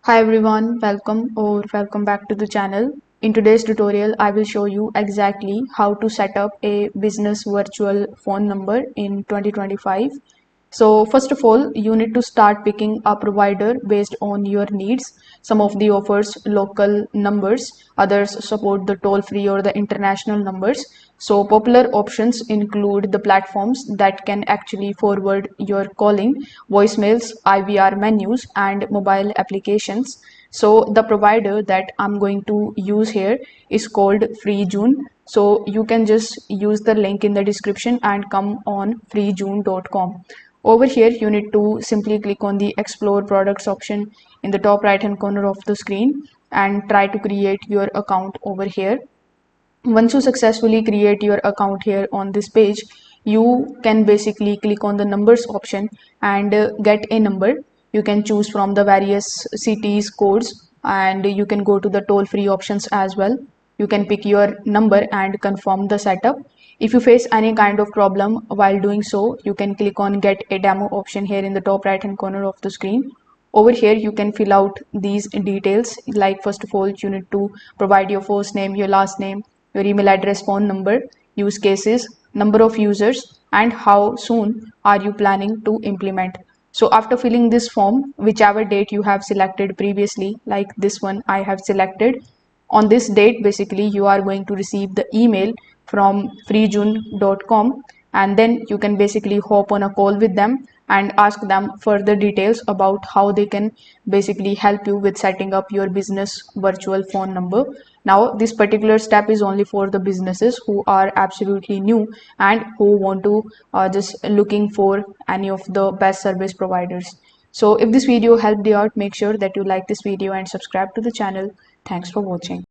Hi everyone, welcome back to the channel. In today's tutorial, I will show you exactly how to set up a business virtual phone number in 2025. So first of all, you need to start picking a provider based on your needs. Some of the offers local numbers, others support the toll free or the international numbers. So popular options include the platforms that can actually forward your calling, voicemails, IVR menus, and mobile applications. So the provider that I'm going to use here is called FreeJune. So you can just use the link in the description and come on freejune.com. Over here, you need to simply click on the explore products option in the top right hand corner of the screen and try to create your account over here. Once you successfully create your account here on this page, you can basically click on the numbers option and get a number. You can choose from the various cities codes, and you can go to the toll free options as well. You can pick your number and confirm the setup. If you face any kind of problem while doing so, you can click on get a demo option here in the top right hand corner of the screen. Over here you can fill out these details, like first of all you need to provide your first name, your last name, your email address, phone number, use cases, number of users, and how soon are you planning to implement. So after filling this form, whichever date you have selected previously, like this one I have selected, on this date basically you are going to receive the email from freejune.com, and then you can basically hop on a call with them and ask them further details about how they can basically help you with setting up your business virtual phone number. Now this particular step is only for the businesses who are absolutely new and who want to just looking for any of the best service providers. So if this video helped you out, make sure that you like this video and subscribe to the channel. Thanks for watching.